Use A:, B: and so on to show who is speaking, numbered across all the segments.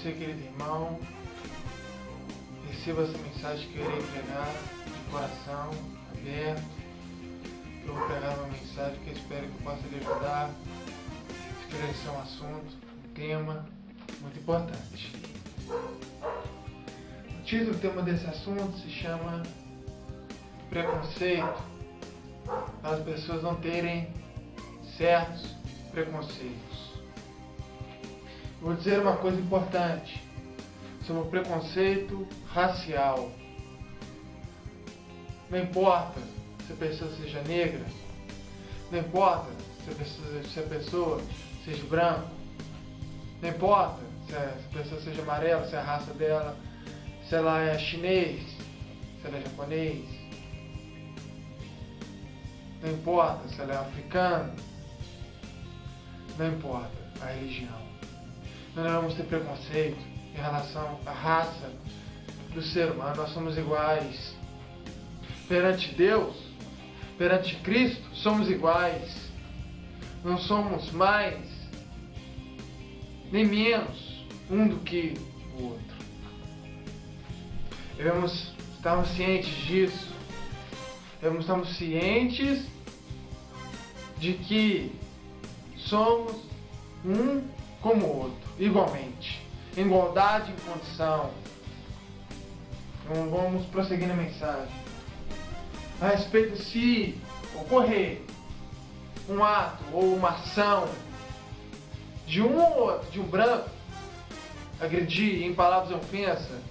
A: você, querido irmão, receba essa mensagem que eu irei pregar de coração aberto. Eu vou pregar uma mensagem que eu espero que possa lhe ajudar a esclarecer um assunto, um tema muito importante. O título do tema desse assunto se chama Preconceito, para as pessoas não terem certos preconceitos. Vou dizer uma coisa importante sobre o preconceito racial. Não importa se a pessoa seja negra, não importa se a pessoa seja branca, não importa se a pessoa seja amarela, se é a raça dela, se ela é chinês, se ela é japonês, não importa se ela é africana, não importa a religião. Nós não vamos ter preconceito em relação à raça do ser humano. Nós somos iguais. Perante Deus, perante Cristo, somos iguais. Não somos mais nem menos um do que o outro. Devemos estarmos cientes disso. Devemos estarmos cientes de que somos um como o outro, igualmente, em igualdade em condição. Então vamos prosseguir na mensagem. A respeito se ocorrer um ato ou uma ação de um ou outro, de um branco, agredir em palavras de ofensa,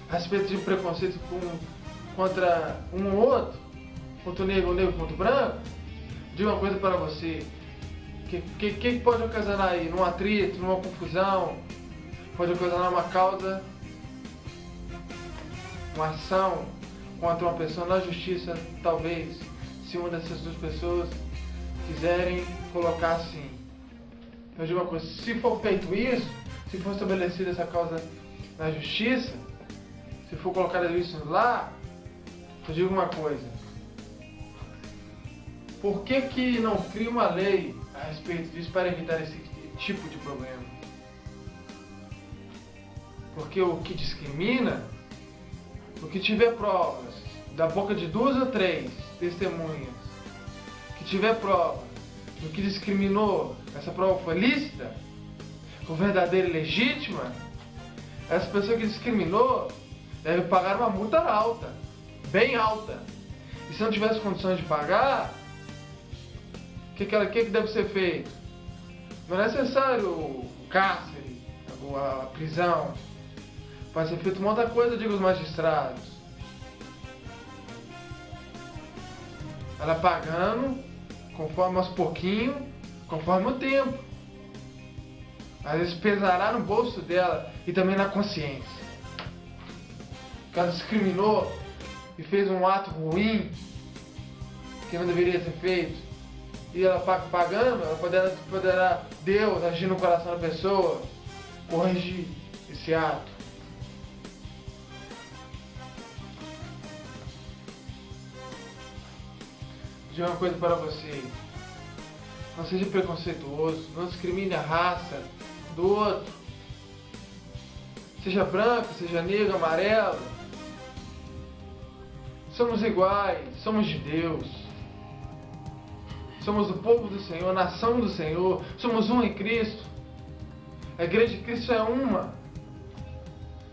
A: a respeito de um preconceito contra um ou outro, contra o negro contra o branco, digo uma coisa para você. Que pode ocasionar aí? Num atrito, numa confusão, pode ocasionar uma causa, uma ação contra uma pessoa na justiça, talvez, se uma dessas duas pessoas quiserem colocar assim. Eu digo uma coisa, se for feito isso, se for estabelecida essa causa na justiça, se for colocado isso lá, eu digo uma coisa, por que não cria uma lei a respeito disso para evitar esse tipo de problema? Porque o que discrimina, o que tiver provas da boca de 2 ou 3 testemunhas, que tiver prova do que discriminou, essa prova foi lícita, foi verdadeira e legítima, essa pessoa que discriminou deve pagar uma multa alta, bem alta. E se não tivesse condições de pagar, o que deve ser feito? Não é necessário o cárcere, a prisão. Pode ser feito uma outra coisa, digo os magistrados. Ela pagando, conforme aos pouquinhos, conforme o tempo. Às vezes pesará no bolso dela e também na consciência. Que ela discriminou e fez um ato ruim que não deveria ser feito. E ela pagando, ela poderá Deus agir no coração da pessoa, corrigir esse ato. Vou dizer uma coisa para você, não seja preconceituoso, não discrimine a raça do outro, seja branco, seja negro, amarelo, somos iguais, somos de Deus. Somos o povo do Senhor, a nação do Senhor, somos um em Cristo. A igreja de Cristo é uma.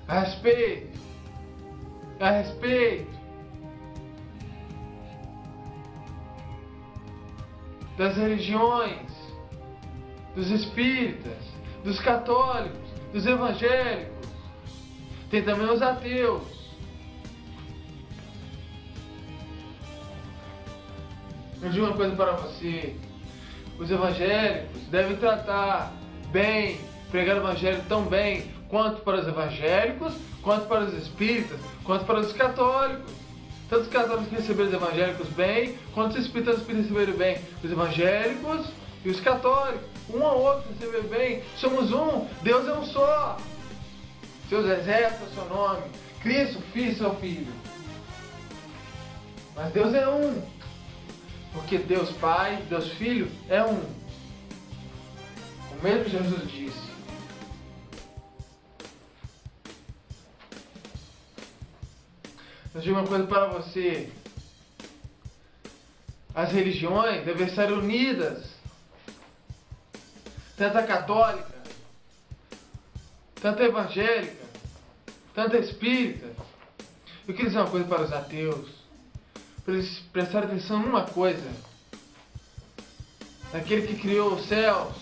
A: A respeito das religiões, dos espíritas, dos católicos, dos evangélicos, tem também os ateus. Eu digo uma coisa para você, os evangélicos devem tratar bem, pregar o evangelho tão bem quanto para os evangélicos, quanto para os espíritas, quanto para os católicos. Tanto os católicos receberam os evangélicos bem, quanto os espíritas receberam bem os evangélicos e os católicos. Um ao outro receber bem, somos um, Deus é um só. Seus exércitos é o seu nome, Cristo, Filho, seu Filho. Mas Deus é um. Porque Deus Pai, Deus Filho é um. O mesmo Jesus disse. Eu digo uma coisa para você. As religiões devem estar unidas. Tanto a católica, tanto a evangélica, tanto a espírita. Eu queria dizer uma coisa para os ateus. Para eles prestarem atenção numa coisa. Naquele que criou os céus.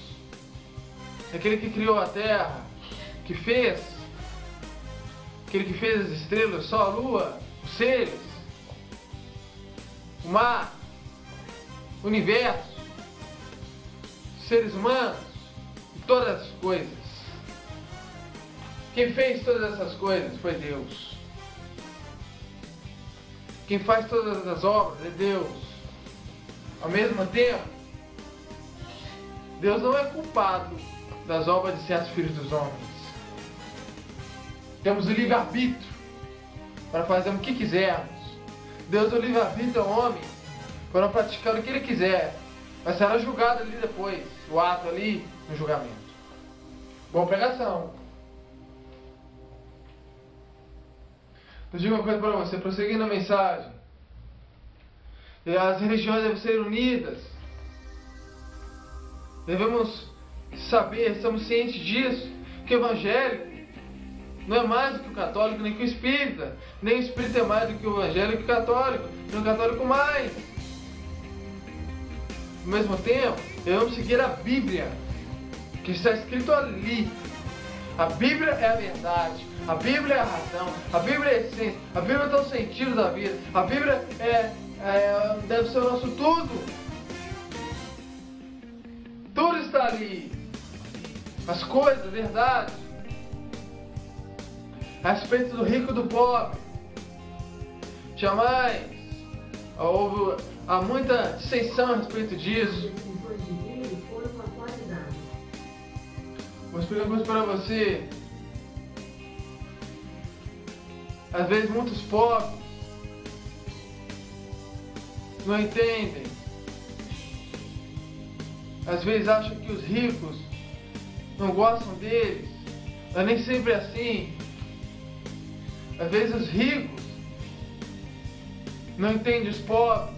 A: Naquele que criou a terra. Que fez. Aquele que fez as estrelas, o sol, a lua, os seres, o mar, o universo, os seres humanos e todas as coisas. Quem fez todas essas coisas foi Deus. Quem faz todas as obras é Deus. Ao mesmo tempo, Deus não é culpado das obras de certos filhos dos homens. Temos o livre-arbítrio para fazermos o que quisermos. Deus deu livre-arbítrio ao homem para praticar o que ele quiser. Mas será julgado ali depois, o ato ali no julgamento. Boa pregação. Eu digo uma coisa para você, prosseguindo a mensagem. As religiões devem ser unidas. Devemos saber, estamos cientes disso, que o evangélico não é mais do que o católico, nem que o espírita. Nem o espírita é mais do que o evangélico e o católico. Nem o católico mais. Ao mesmo tempo, devemos seguir a Bíblia, que está escrito ali. A Bíblia é a verdade. A Bíblia é a razão. A Bíblia é a essência. A Bíblia é o sentido da vida. A Bíblia deve ser o nosso tudo. Tudo está ali. As coisas, a verdade. A respeito do rico e do pobre. Jamais há muita dissensão a respeito disso. Vou explicar uma coisa para você. Às vezes muitos pobres não entendem. Às vezes acham que os ricos não gostam deles. Mas nem sempre é assim. Às vezes os ricos não entendem os pobres.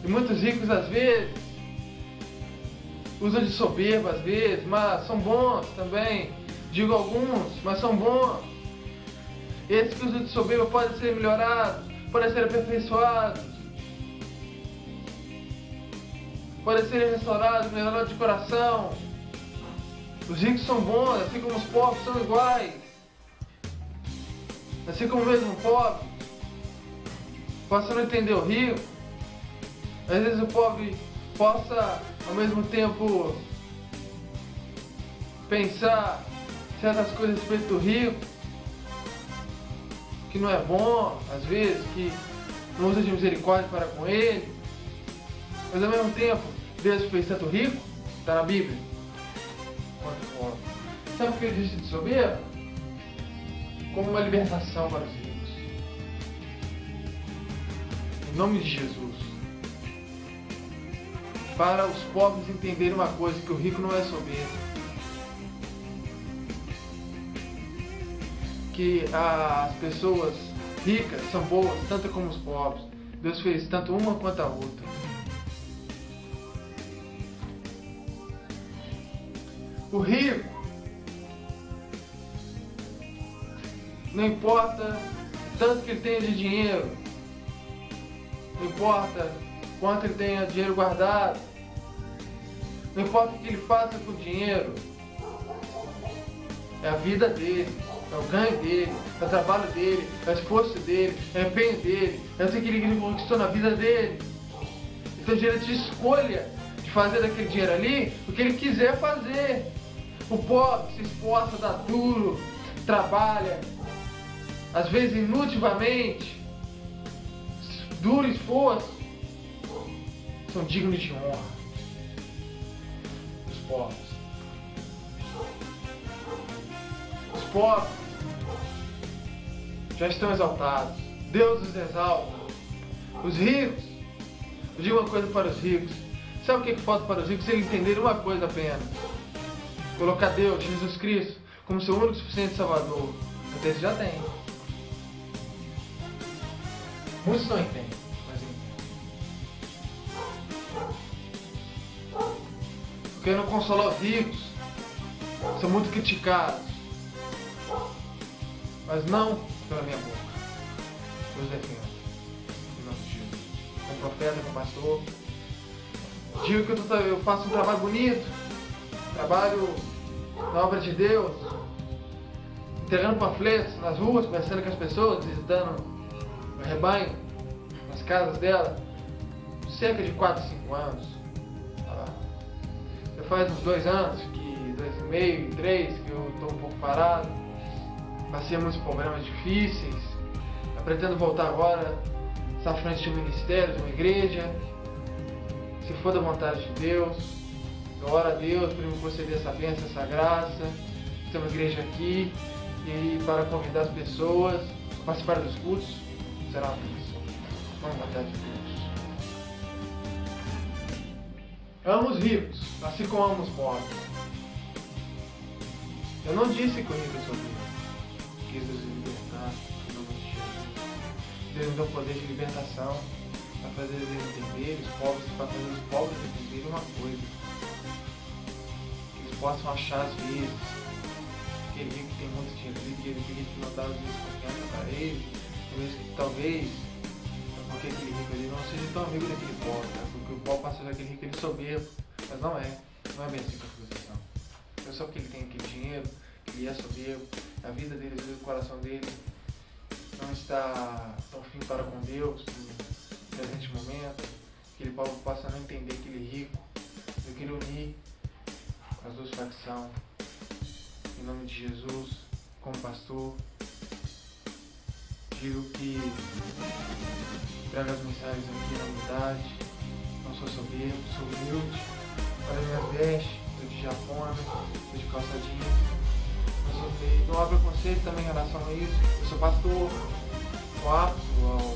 A: E muitos ricos às vezes usam de soberba às vezes, mas são bons também. Digo alguns, mas são bons. Esses que usam de soberba podem ser melhorados, podem ser aperfeiçoados, podem ser restaurados, melhorados de coração. Os ricos são bons, assim como os pobres são iguais. Assim como mesmo o pobre possa não entender o rico, às vezes o pobre possa ao mesmo tempo pensar certas coisas a respeito do rico, que não é bom, às vezes, que não usa de misericórdia para com ele. Mas ao mesmo tempo, Deus fez tanto rico, está na Bíblia, quanto pobre. Sabe o que ele disse de soberba? Como uma libertação para os ricos. Em nome de Jesus. Para os pobres entenderem uma coisa, que o rico não é soberbo. Que as pessoas ricas são boas, tanto como os pobres. Deus fez tanto uma quanto a outra. O rico, não importa tanto que ele tenha de dinheiro, não importa quanto ele tenha dinheiro guardado, não importa o que ele faça com o dinheiro, é a vida dele, é o ganho dele, é o trabalho dele, é o esforço dele, é o empenho dele, é o que ele conquistou na vida dele. Então ele tem escolha de fazer daquele dinheiro ali o que ele quiser fazer. O pobre se esforça, dá duro, trabalha, às vezes inutilmente, duro esforço, são dignos de honra. Os pobres. Os pobres já estão exaltados. Deus os exalta. Os ricos, eu digo uma coisa para os ricos. Sabe o que falta para os ricos? Eles entenderem uma coisa apenas. Colocar Deus, Jesus Cristo, como seu único e suficiente Salvador. O texto já tem. Muitos não entendem, mas entendem. Porque não consola os ricos, são muito criticados. Mas não pela minha boca. Deus defenda. Em nome de Jesus. Como profeta, como pastor. Digo que eu faço um trabalho bonito. Trabalho na obra de Deus. Entregando panfletos nas ruas, conversando com as pessoas, visitando o rebanho, nas casas dela. Cerca de 4, 5 anos. Já faz uns 2 anos, 2,5, 3, que eu estou um pouco parado. Passei muitos problemas difíceis. Eu pretendo voltar agora, estar à frente de um ministério, de uma igreja. Se for da vontade de Deus, eu oro a Deus para me conceder essa bênção, essa graça. Ter uma igreja aqui e para convidar as pessoas a participar dos cultos. Será uma bênção. Vamos à vontade de Deus. Amo os ricos, assim como amo os pobres. Eu não disse que o rico é sou rico. Quis nos libertar, em nome de Jesus. Deus nos dá o poder de libertação para fazer eles entenderem, os pobres, para fazer os pobres entenderem uma coisa. Que eles possam achar às vezes aquele rico que tem muito dinheiro, que ele fica de notar às vezes confiança para ele, talvez porque aquele rico ali não seja tão amigo daquele pobre, tá? Porque o pobre passa aquele rico ele soberbo, mas não é bem assim que a posição. É só porque ele tem aquele dinheiro, que ele é soberbo, a vida dele, às vezes o coração dele não está tão firme para com Deus no presente momento, que ele possa não entender aquele rico. Eu queria unir as duas facções, em nome de Jesus, como pastor. Digo que trago as mensagens aqui na humildade, não sou soberbo, sou humilde. Olha minhas vestes, estou de japona, estou de calça jeans. Não há preconceito também em relação a isso. Eu sou pastor, sou apto ao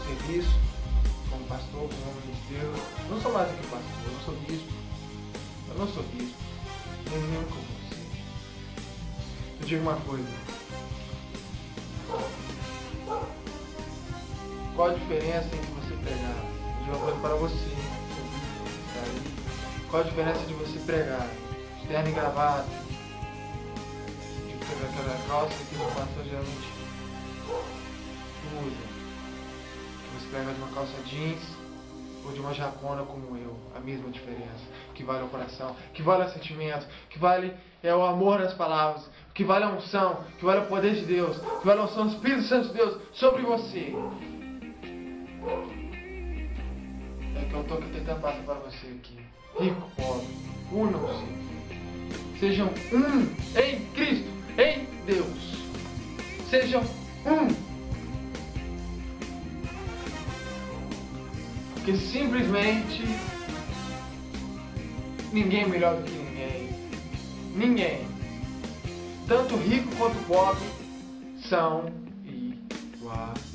A: serviço, como pastor, como homem de Deus. Eu não sou mais do que pastor, eu não sou bispo. Eu não sou bispo, nem nunca vou ser. Eu digo uma coisa. Qual a diferença entre você pregar? Eu digo uma coisa para você. Qual a diferença de você pregar? De terno e gravata, de aquela calça que o pastor geralmente usa. Que você prega de uma calça jeans ou de uma japona como eu. A mesma diferença. O que vale é o coração, o que vale é o sentimento, o que vale é o amor das palavras, o que vale é a unção, o que vale é o poder de Deus, o que vale é a unção do Espírito Santo de Deus sobre você. É que eu estou tentando passar para você aqui. Rico, pobre, unam-se. Sejam um em Cristo, em Deus. Sejam um. Porque simplesmente ninguém é melhor do que ninguém. Ninguém. Tanto rico quanto pobre são iguais.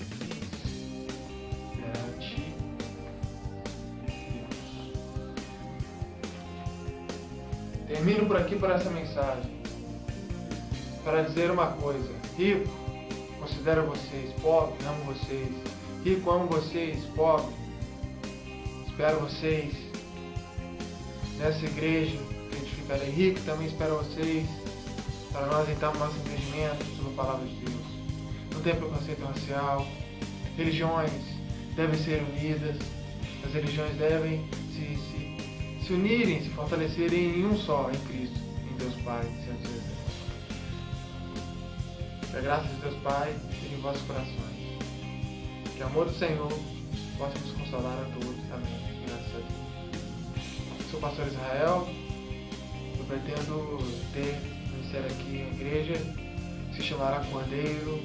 A: Termino por aqui por essa mensagem para dizer uma coisa. Rico, considero vocês. Pobre, amo vocês. Rico, amo vocês. Pobre, espero vocês nessa igreja que edificarei. Rico, também espero vocês para nós entrarmos no nosso entendimento sobre a palavra de Deus. Não tem preconceito racial. Religiões devem ser unidas. As religiões devem se unirem, se fortalecerem em um só, em Cristo, em Deus Pai, Senhor Jesus. Que a graça de Deus Pai esteja em vossos corações. Que o amor do Senhor possa nos consolar a todos. Amém. Graças a Deus. Sou o pastor Israel. Eu pretendo ter um ministério aqui na igreja. Se chamará Cordeiro